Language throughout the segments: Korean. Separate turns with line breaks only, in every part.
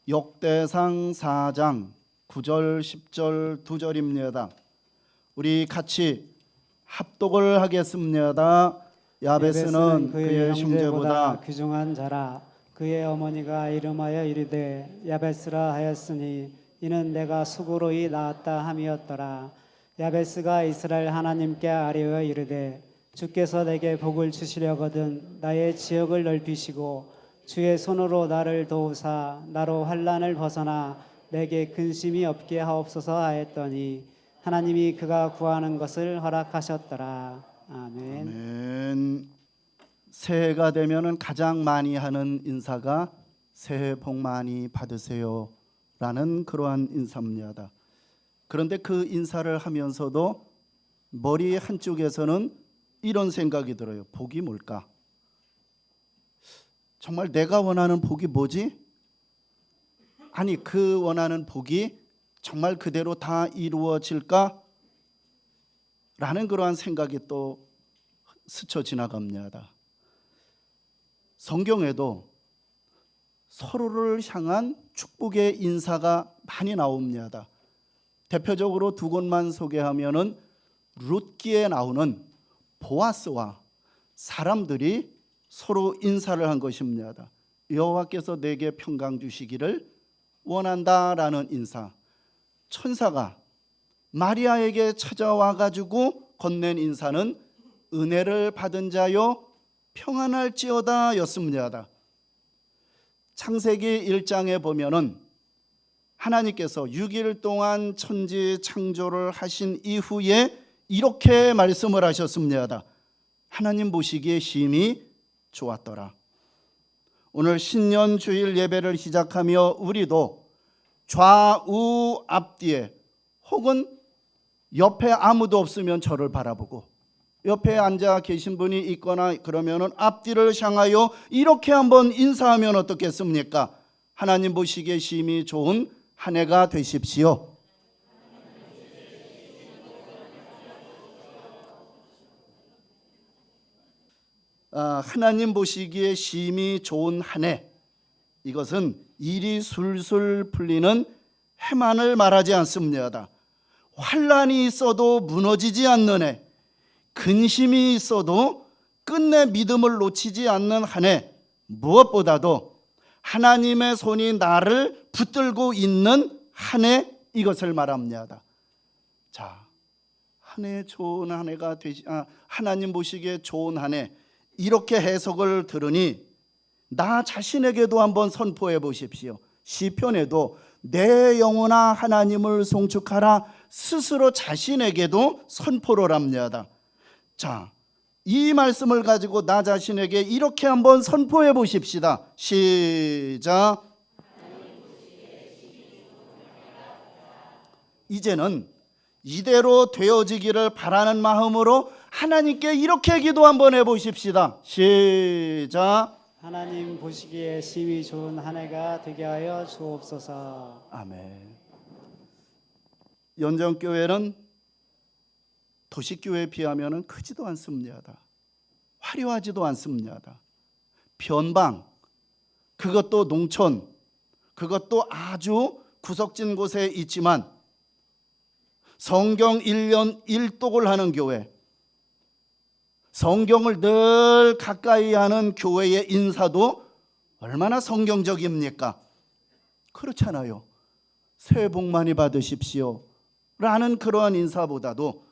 역대상 4장 9절 10절 2절입니다. 우리 같이 합독을 하겠습니다. 야베스는 그의 형제보다
귀중한 자라. 그의 어머니가 이름하여 이르되 야베스라 하였으니 이는 내가 수고로이 낳았다 함이었더라. 야베스가 이스라엘 하나님께 아뢰어 이르되 주께서 내게 복을 주시려거든 나의 지역을 넓히시고 주의 손으로 나를 도우사 나로 환난을 벗어나 내게 근심이 없게 하옵소서 하였더니 하나님이 그가 구하는 것을 허락하셨더라. 아멘.
아멘. 새해가 되면은 가장 많이 하는 인사가 새해 복 많이 받으세요 라는 그러한 인사입니다. 그런데 그 인사를 하면서도 머리 한쪽에서는 이런 생각이 들어요. 복이 뭘까? 정말 내가 원하는 복이 뭐지? 아니 그 원하는 복이 정말 그대로 다 이루어질까? 라는 그러한 생각이 또 스쳐 지나갑니다. 성경에도 서로를 향한 축복의 인사가 많이 나옵니다. 대표적으로 두 곳만 소개하면은 룻기에 나오는 보아스와 사람들이 서로 인사를 한 것입니다. 여호와께서 내게 평강 주시기를 원한다라는 인사. 천사가 마리아에게 찾아와 가지고 건넨 인사는 은혜를 받은 자여 평안할지어다 였습니다. 창세기 1장에 보면은 하나님께서 6일 동안 천지 창조를 하신 이후에 이렇게 말씀을 하셨습니다. 하나님 보시기에 심히 좋았더라. 오늘 신년 주일 예배를 시작하며 우리도 좌우 앞뒤에 혹은 옆에 아무도 없으면 저를 바라보고 옆에 앉아 계신 분이 있거나 그러면은 앞뒤를 향하여 이렇게 한번 인사하면 어떻겠습니까? 하나님 보시기에 심히 좋은 한 해가 되십시오. 하나님 보시기에 심히 좋은 한 해, 이것은 일이 술술 풀리는 해만을 말하지 않습니다. 환난이 있어도 무너지지 않는 해, 근심이 있어도 끝내 믿음을 놓치지 않는 한 해, 무엇보다도 하나님의 손이 나를 붙들고 있는 한 해, 이것을 말합니다. 자, 한 해 좋은 한 해가 하나님 보시기에 좋은 한 해, 이렇게 해석을 들으니 나 자신에게도 한번 선포해 보십시오. 시편에도 내 영혼아 하나님을 송축하라 스스로 자신에게도 선포를 합니다. 자, 이 말씀을 가지고 나 자신에게 이렇게 한번 선포해 보십시다. 시작. 이제는 이대로 되어지기를 바라는 마음으로 하나님께 이렇게 기도 한번 해보십시다. 시작.
하나님 보시기에 심히 좋은 한 해가 되게 하여 주옵소서.
아멘. 연정교회는 도시교회에 비하면 크지도 않습니다. 화려하지도 않습니다. 변방, 그것도 농촌, 그것도 아주 구석진 곳에 있지만 성경 1년 1독을 하는 교회, 성경을 늘 가까이 하는 교회의 인사도 얼마나 성경적입니까? 그렇잖아요. 새해 복 많이 받으십시오 라는 그러한 인사보다도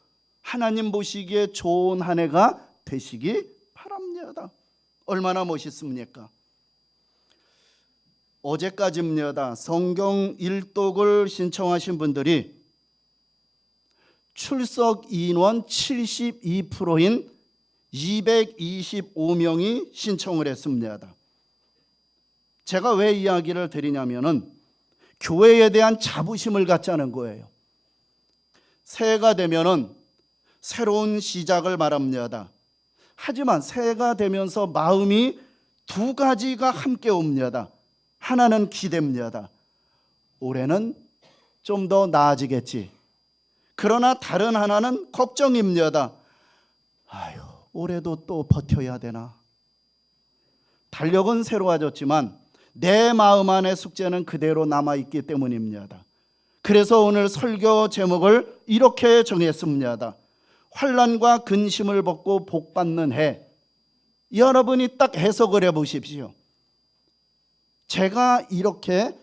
하나님 보시기에 좋은 한 해가 되시기 바랍니다. 얼마나 멋있습니까? 어제까지입니다. 성경 1독을 신청하신 분들이 출석 인원 72%인 225명이 신청을 했습니다. 제가 왜 이야기를 드리냐면은 교회에 대한 자부심을 갖자는 거예요. 새해가 되면은 새로운 시작을 말합니다. 하지만 새해가 되면서 마음이 두 가지가 함께 옵니다. 하나는 기대입니다. 올해는 좀 더 나아지겠지. 그러나 다른 하나는 걱정입니다. 아유, 올해도 또 버텨야 되나? 달력은 새로워졌지만 내 마음 안의 숙제는 그대로 남아있기 때문입니다. 그래서 오늘 설교 제목을 이렇게 정했습니다. 환난과 근심을 벗고 복받는 해. 여러분이 딱 해석을 해보십시오. 제가 이렇게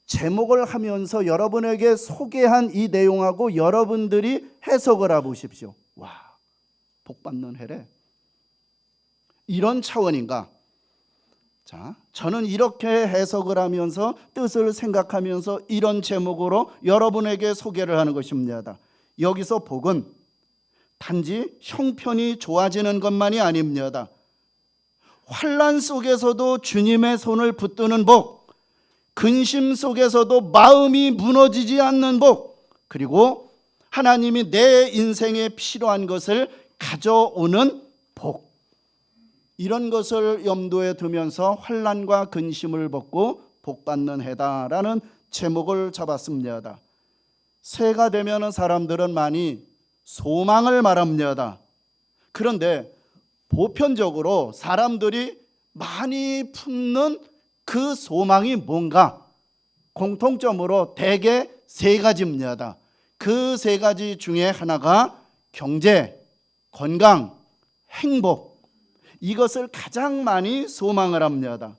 제목을 하면서 여러분에게 소개한 이 내용하고 여러분들이 해석을 해보십시오. 와, 복받는 해래. 이런 차원인가? 자, 저는 이렇게 해석을 하면서 뜻을 생각하면서 이런 제목으로 여러분에게 소개를 하는 것입니다. 여기서 복은 단지 형편이 좋아지는 것만이 아닙니다. 환난 속에서도 주님의 손을 붙드는 복, 근심 속에서도 마음이 무너지지 않는 복, 그리고 하나님이 내 인생에 필요한 것을 가져오는 복, 이런 것을 염두에 두면서 환난과 근심을 벗고 복받는 해다라는 제목을 잡았습니다. 새해가 되면 사람들은 많이 소망을 말합니다. 그런데 보편적으로 사람들이 많이 품는 그 소망이 뭔가? 공통점으로 대개 세 가지입니다. 그 세 가지 중에 하나가 경제, 건강, 행복, 이것을 가장 많이 소망을 합니다.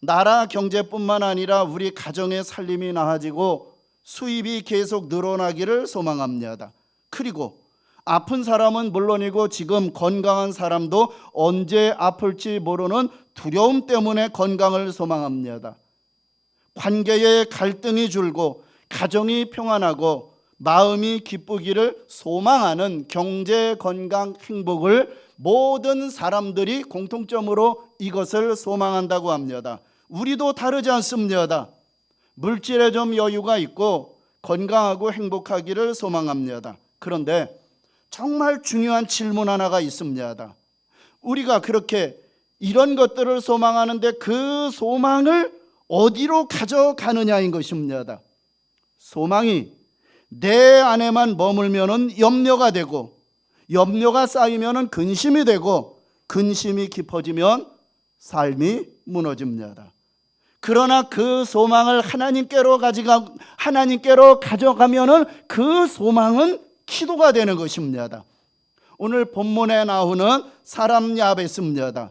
나라 경제뿐만 아니라 우리 가정의 살림이 나아지고 수입이 계속 늘어나기를 소망합니다. 그리고 아픈 사람은 물론이고 지금 건강한 사람도 언제 아플지 모르는 두려움 때문에 건강을 소망합니다. 관계의 갈등이 줄고 가정이 평안하고 마음이 기쁘기를 소망하는 경제, 건강, 행복을 모든 사람들이 공통점으로 이것을 소망한다고 합니다. 우리도 다르지 않습니다. 물질에 좀 여유가 있고 건강하고 행복하기를 소망합니다. 그런데 정말 중요한 질문 하나가 있습니다. 우리가 그렇게 이런 것들을 소망하는데 그 소망을 어디로 가져가느냐인 것입니다. 소망이 내 안에만 머물면은 염려가 되고, 염려가 쌓이면은 근심이 되고, 근심이 깊어지면 삶이 무너집니다. 그러나 그 소망을 하나님께로 가져가면은 그 소망은 기도가 되는 것입니다. 오늘 본문에 나오는 사람 야베스입니다.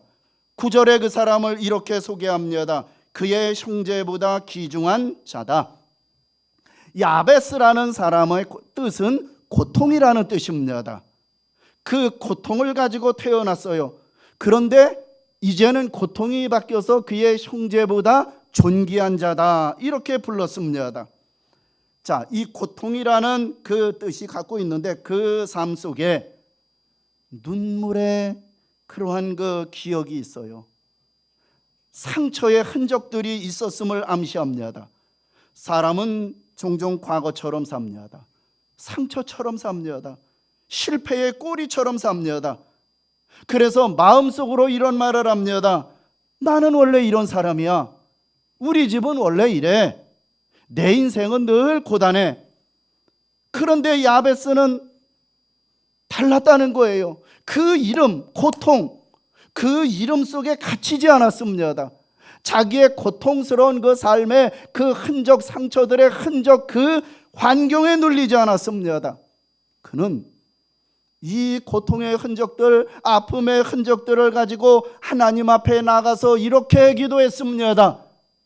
9절에 그 사람을 이렇게 소개합니다. 그의 형제보다 귀중한 자다. 야베스라는 사람의 뜻은 고통이라는 뜻입니다. 그 고통을 가지고 태어났어요. 그런데 이제는 고통이 바뀌어서 그의 형제보다 존귀한 자다, 이렇게 불렀습니다. 자, 이 고통이라는 그 뜻이 갖고 있는데 그 삶 속에 눈물의 그러한 그 기억이 있어요. 상처의 흔적들이 있었음을 암시합니다. 사람은 종종 과거처럼 삽니다. 상처처럼 삽니다. 실패의 꼬리처럼 삽니다. 그래서 마음속으로 이런 말을 합니다. 나는 원래 이런 사람이야. 우리 집은 원래 이래. 내 인생은 늘 고단해. 그런데 야베스는 달랐다는 거예요. 그 이름, 고통, 그 이름 속에 갇히지 않았습니다. 자기의 고통스러운 그 삶의 그 흔적, 상처들의 흔적, 그 환경에 눌리지 않았습니다. 그는 이 고통의 흔적들, 아픔의 흔적들을 가지고 하나님 앞에 나가서 이렇게 기도했습니다.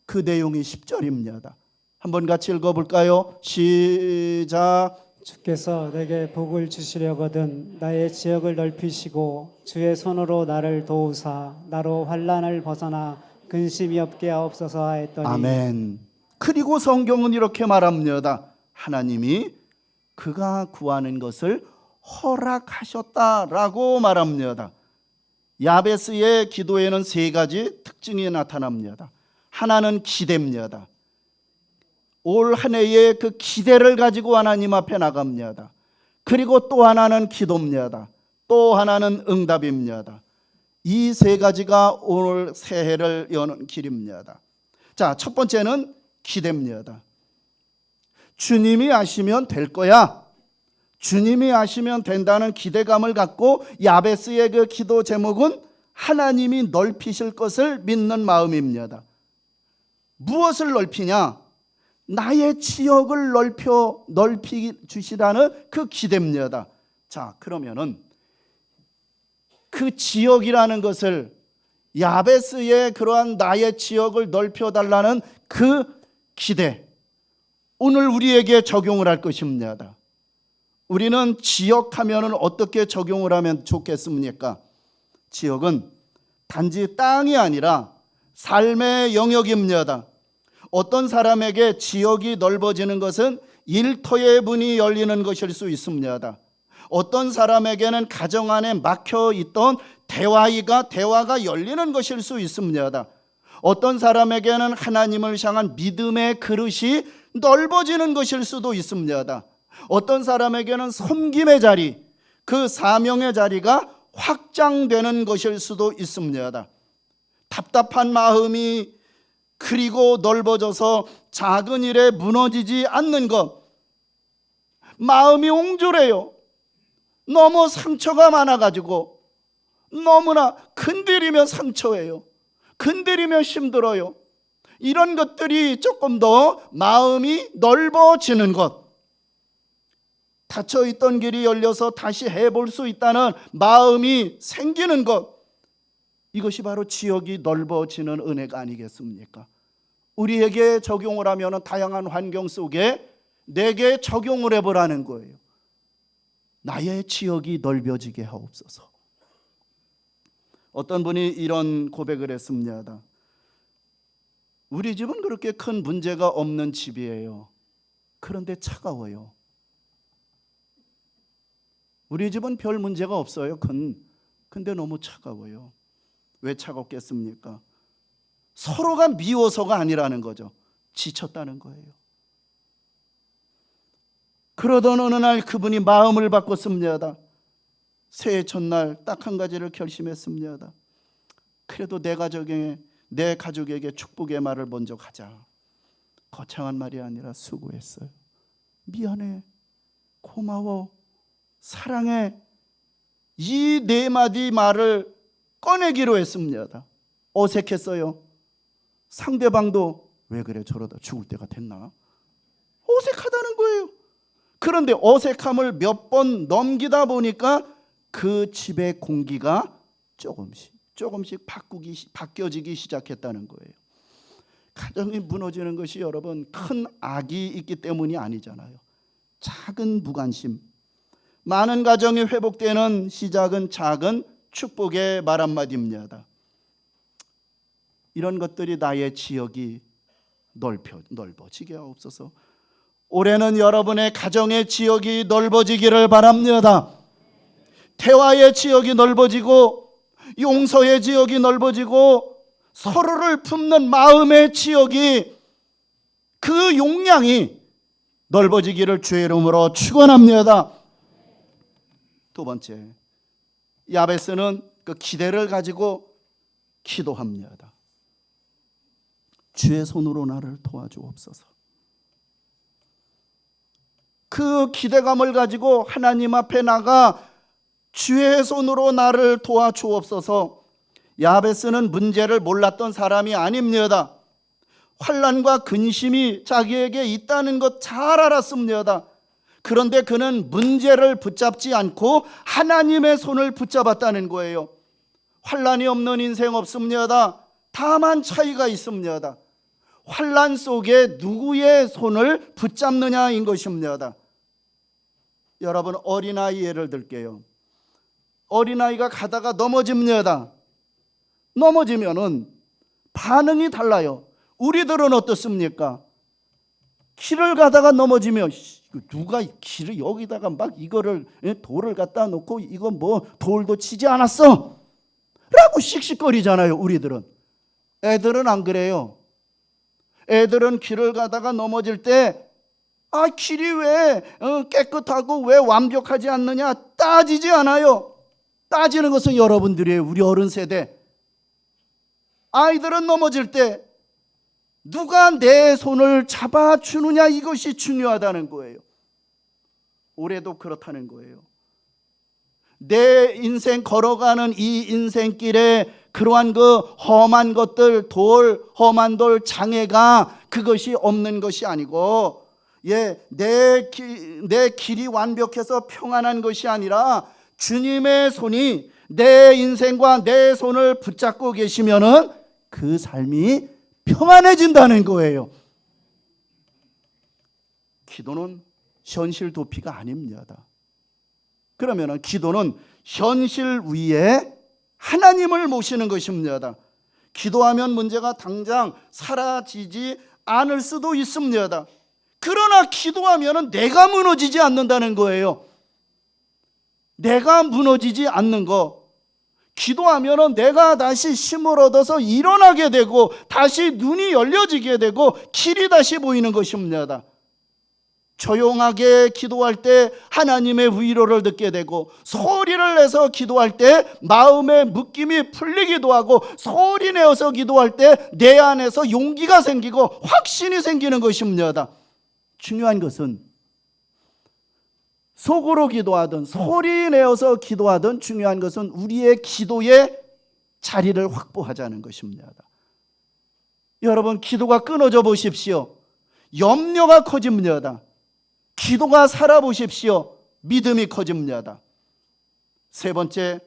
그 내용이 10절입니다. 한번 같이 읽어볼까요? 시작.
주께서 내게 복을 주시려거든 나의 지역을 넓히시고 주의 손으로 나를 도우사 나로 환난을 벗어나 근심이 없게 하옵소서 하였더니.
아멘. 그리고 성경은 이렇게 말합니다. 하나님이 그가 구하는 것을 허락하셨다라고 말합니다. 야베스의 기도에는 세 가지 특징이 나타납니다. 하나는 기대입니다. 올 한 해의 그 기대를 가지고 하나님 앞에 나갑니다. 그리고 또 하나는 기도입니다. 또 하나는 응답입니다. 이 세 가지가 오늘 새해를 여는 길입니다. 자, 첫 번째는 기대입니다. 주님이 아시면 될 거야. 주님이 아시면 된다는 기대감을 갖고 야베스의 그 기도 제목은 하나님이 넓히실 것을 믿는 마음입니다. 무엇을 넓히냐? 나의 지역을 넓히 주시라는 그 기대입니다. 자, 그러면은 그 지역이라는 것을, 야베스의 그러한 나의 지역을 넓혀달라는 그 기대, 오늘 우리에게 적용을 할 것입니다. 우리는 지역하면은 어떻게 적용을 하면 좋겠습니까? 지역은 단지 땅이 아니라 삶의 영역입니다. 어떤 사람에게 지역이 넓어지는 것은 일터의 문이 열리는 것일 수 있습니다. 어떤 사람에게는 가정 안에 막혀 있던 대화가 열리는 것일 수 있습니다. 어떤 사람에게는 하나님을 향한 믿음의 그릇이 넓어지는 것일 수도 있습니다. 어떤 사람에게는 섬김의 자리, 그 사명의 자리가 확장되는 것일 수도 있습니다. 답답한 마음이 그리고 넓어져서 작은 일에 무너지지 않는 것, 마음이 옹졸해요. 너무 상처가 많아가지고 너무나 건드리면 상처예요. 건드리면 힘들어요. 이런 것들이 조금 더 마음이 넓어지는 것, 닫혀있던 길이 열려서 다시 해볼 수 있다는 마음이 생기는 것, 이것이 바로 지역이 넓어지는 은혜가 아니겠습니까? 우리에게 적용을 하면 다양한 환경 속에 내게 적용을 해보라는 거예요. 나의 지역이 넓어지게 하옵소서. 어떤 분이 이런 고백을 했습니다. 우리 집은 그렇게 큰 문제가 없는 집이에요. 그런데 차가워요. 우리 집은 별 문제가 없어요. 근데 너무 차가워요. 왜 차갑겠습니까? 서로가 미워서가 아니라는 거죠. 지쳤다는 거예요. 그러던 어느 날 그분이 마음을 바꿨습니다. 새해 첫날 딱 한 가지를 결심했습니다. 그래도 내 가족에게 축복의 말을 먼저 하자. 거창한 말이 아니라 수고했어요. 미안해. 고마워. 사랑해. 이 네 마디 말을 꺼내기로 했습니다. 어색했어요. 상대방도 왜 그래 저러다 죽을 때가 됐나? 어색하다는 거예요. 그런데 어색함을 몇 번 넘기다 보니까 그 집의 공기가 조금씩 바뀌어지기 시작했다는 거예요. 가정이 무너지는 것이 여러분 큰 악이 있기 때문이 아니잖아요. 작은 무관심, 많은 가정이 회복되는 시작은 작은 축복의 말 한마디입니다. 이런 것들이 나의 지역이 넓어지게 하옵소서. 올해는 여러분의 가정의 지역이 넓어지기를 바랍니다. 대화의 지역이 넓어지고 용서의 지역이 넓어지고 서로를 품는 마음의 지역이, 그 용량이 넓어지기를 주의 이름으로 축원합니다. 두 번째, 야베스는 그 기대를 가지고 기도합니다. 주의 손으로 나를 도와주옵소서. 그 기대감을 가지고 하나님 앞에 나가 주의 손으로 나를 도와주옵소서. 야베스는 문제를 몰랐던 사람이 아닙니다. 환난과 근심이 자기에게 있다는 것 잘 알았습니다. 그런데 그는 문제를 붙잡지 않고 하나님의 손을 붙잡았다는 거예요. 환난이 없는 인생 없습니다. 다만 차이가 있습니다. 환난 속에 누구의 손을 붙잡느냐인 것입니다. 여러분, 어린아이 예를 들게요. 어린아이가 가다가 넘어집니다. 넘어지면은 반응이 달라요. 우리들은 어떻습니까? 길을 가다가 넘어지면 누가 길을 여기다가 막 이거를 돌을 갖다 놓고 이거 뭐 돌도 치지 않았어? 라고 씩씩거리잖아요. 우리들은. 애들은 안 그래요. 애들은 길을 가다가 넘어질 때 길이 왜 깨끗하고 왜 완벽하지 않느냐 따지지 않아요. 따지는 것은 여러분들이에요. 우리 어른 세대. 아이들은 넘어질 때 누가 내 손을 잡아주느냐, 이것이 중요하다는 거예요. 올해도 그렇다는 거예요. 내 인생 걸어가는 이 인생길에 그러한 그 험한 것들, 험한 돌, 장애가 그것이 없는 것이 아니고, 내 길이 완벽해서 평안한 것이 아니라 주님의 손이 내 인생과 내 손을 붙잡고 계시면은 그 삶이 평안해진다는 거예요. 기도는 현실 도피가 아닙니다. 그러면 기도는 현실 위에 하나님을 모시는 것입니다. 기도하면 문제가 당장 사라지지 않을 수도 있습니다. 그러나 기도하면 내가 무너지지 않는다는 거예요. 내가 무너지지 않는 거. 기도하면 내가 다시 힘을 얻어서 일어나게 되고 다시 눈이 열려지게 되고 길이 다시 보이는 것입니다. 조용하게 기도할 때 하나님의 위로를 듣게 되고, 소리를 내서 기도할 때 마음의 묶임이 풀리기도 하고, 소리 내어서 기도할 때 내 안에서 용기가 생기고 확신이 생기는 것입니다. 중요한 것은 속으로 기도하든 소리 내어서 기도하든 중요한 것은 우리의 기도의 자리를 확보하자는 것입니다. 여러분, 기도가 끊어져 보십시오. 염려가 커집니다. 기도가 살아보십시오. 믿음이 커집니다. 세 번째,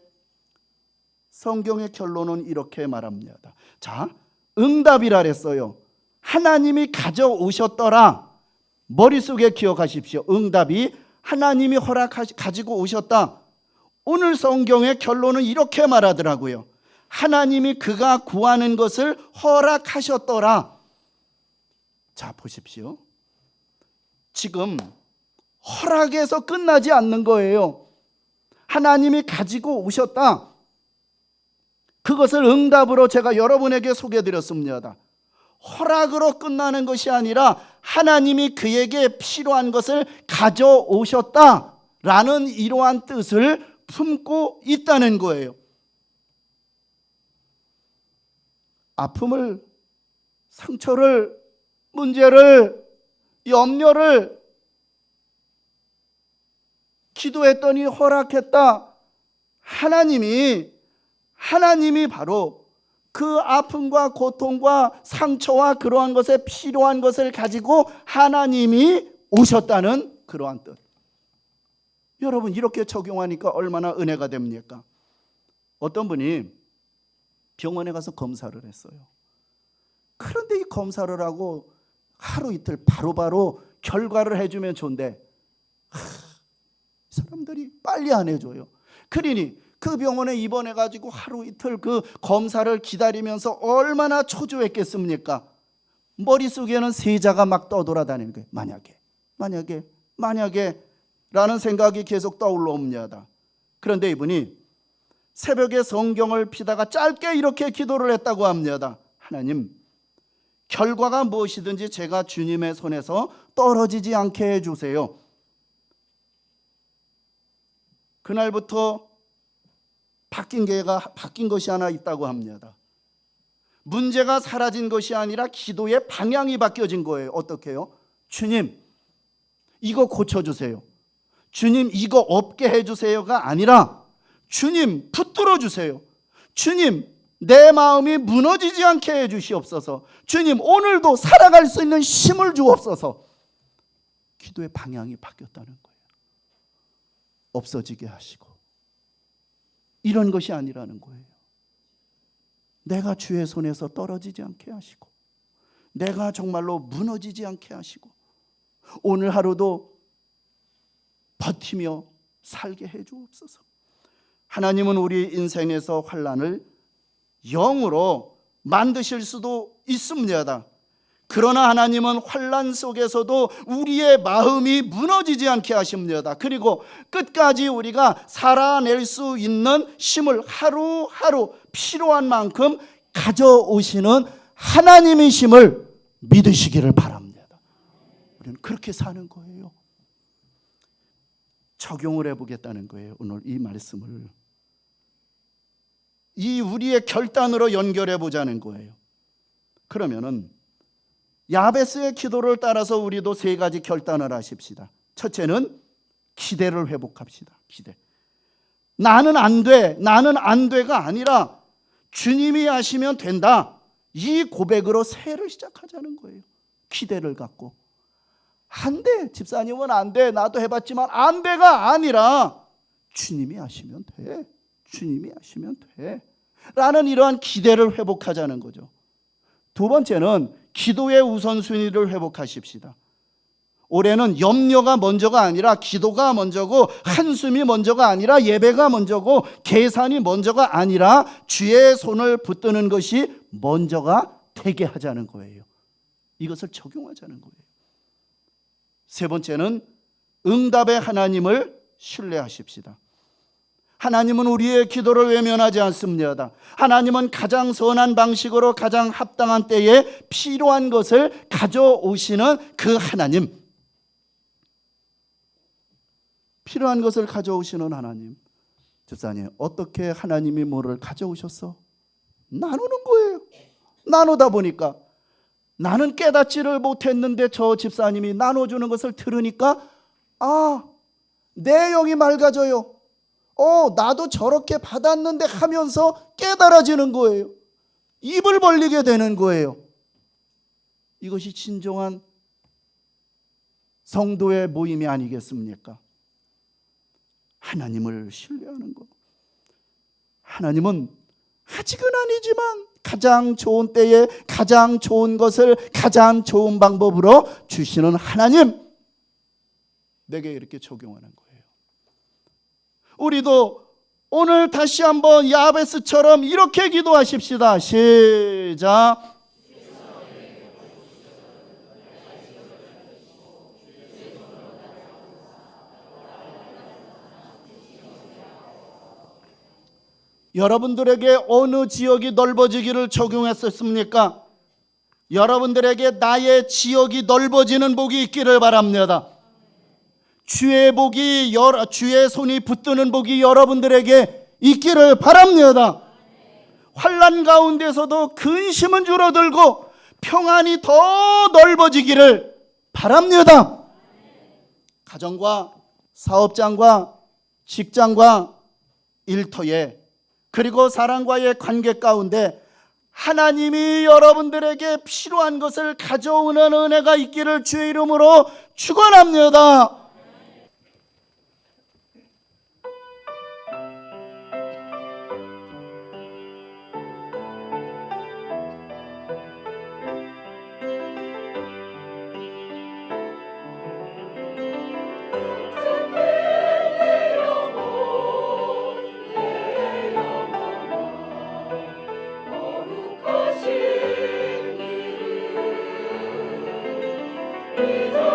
성경의 결론은 이렇게 말합니다. 자, 응답이라 그랬어요. 하나님이 가져오셨더라. 머릿속에 기억하십시오. 응답이 하나님이 가지고 오셨다. 오늘 성경의 결론은 이렇게 말하더라고요. 하나님이 그가 구하는 것을 허락하셨더라. 자, 보십시오. 지금 허락에서 끝나지 않는 거예요. 하나님이 가지고 오셨다. 그것을 응답으로 제가 여러분에게 소개해드렸습니다. 허락으로 끝나는 것이 아니라 하나님이 그에게 필요한 것을 가져오셨다라는 이러한 뜻을 품고 있다는 거예요. 아픔을, 상처를, 문제를, 염려를 기도했더니 허락했다. 하나님이 바로 그 아픔과 고통과 상처와 그러한 것에 필요한 것을 가지고 하나님이 오셨다는 그러한 뜻. 여러분, 이렇게 적용하니까 얼마나 은혜가 됩니까? 어떤 분이 병원에 가서 검사를 했어요. 그런데 이 검사를 하고 하루 이틀 바로바로 결과를 해주면 좋은데 사람들이 빨리 안 해줘요. 그러니 그 병원에 입원해가지고 하루 이틀 그 검사를 기다리면서 얼마나 초조했겠습니까? 머릿속에는 세자가 막 떠돌아다니는 거예요. 만약에 라는 생각이 계속 떠올라옵니다. 그런데 이분이 새벽에 성경을 피다가 짧게 이렇게 기도를 했다고 합니다. 하나님, 결과가 무엇이든지 제가 주님의 손에서 떨어지지 않게 해주세요. 그날부터 바뀐 것이 하나 있다고 합니다. 문제가 사라진 것이 아니라 기도의 방향이 바뀌어진 거예요. 어떻게 해요? 주님, 이거 고쳐주세요. 주님, 이거 없게 해주세요가 아니라 주님, 붙들어 주세요. 주님, 내 마음이 무너지지 않게 해주시옵소서. 주님, 오늘도 살아갈 수 있는 힘을 주옵소서. 기도의 방향이 바뀌었다는 거예요. 없어지게 하시고 이런 것이 아니라는 거예요. 내가 주의 손에서 떨어지지 않게 하시고 내가 정말로 무너지지 않게 하시고 오늘 하루도 버티며 살게 해주옵소서. 하나님은 우리 인생에서 환난을 영으로 만드실 수도 있습니다. 그러나 하나님은 환난 속에서도 우리의 마음이 무너지지 않게 하십니다. 그리고 끝까지 우리가 살아낼 수 있는 힘을 하루하루 필요한 만큼 가져오시는 하나님이심을 믿으시기를 바랍니다. 우리는 그렇게 사는 거예요. 적용을 해보겠다는 거예요. 오늘 이 말씀을 이 우리의 결단으로 연결해 보자는 거예요. 그러면은 야베스의 기도를 따라서 우리도 세 가지 결단을 하십시다. 첫째는 기대를 회복합시다. 기대. 나는 안 돼, 나는 안 돼가 아니라 주님이 하시면 된다. 이 고백으로 새해를 시작하자는 거예요. 기대를 갖고. 안 돼, 집사님은 안 돼, 나도 해봤지만 안 돼가 아니라 주님이 하시면 돼, 주님이 하시면 돼 라는 이러한 기대를 회복하자는 거죠. 두 번째는 기도의 우선순위를 회복하십시다. 올해는 염려가 먼저가 아니라 기도가 먼저고, 한숨이 먼저가 아니라 예배가 먼저고, 계산이 먼저가 아니라 주의 손을 붙드는 것이 먼저가 되게 하자는 거예요. 이것을 적용하자는 거예요. 세 번째는 응답의 하나님을 신뢰하십시다. 하나님은 우리의 기도를 외면하지 않습니다. 하나님은 가장 선한 방식으로 가장 합당한 때에 필요한 것을 가져오시는 그 하나님, 필요한 것을 가져오시는 하나님. 집사님, 어떻게 하나님이 뭐를 가져오셨어? 나누는 거예요. 나누다 보니까 나는 깨닫지를 못했는데 저 집사님이 나눠주는 것을 들으니까 내 영이 맑아져요. 나도 저렇게 받았는데 하면서 깨달아지는 거예요. 입을 벌리게 되는 거예요. 이것이 진정한 성도의 모임이 아니겠습니까? 하나님을 신뢰하는 것. 하나님은 아직은 아니지만 가장 좋은 때에 가장 좋은 것을 가장 좋은 방법으로 주시는 하나님, 내게 이렇게 적용하는 거예요. 우리도 오늘 다시 한번 야베스처럼 이렇게 기도하십시다. 시작. 여러분들에게 어느 지역이 넓어지기를 적용했었습니까? 여러분들에게 나의 지역이 넓어지는 복이 있기를 바랍니다. 주의 복이, 주의 손이 붙드는 복이 여러분들에게 있기를 바랍니다. 환난 가운데서도 근심은 줄어들고 평안이 더 넓어지기를 바랍니다. 가정과 사업장과 직장과 일터에, 그리고 사람과의 관계 가운데 하나님이 여러분들에게 필요한 것을 가져오는 은혜가 있기를 주의 이름으로 축원합니다.
Jesus.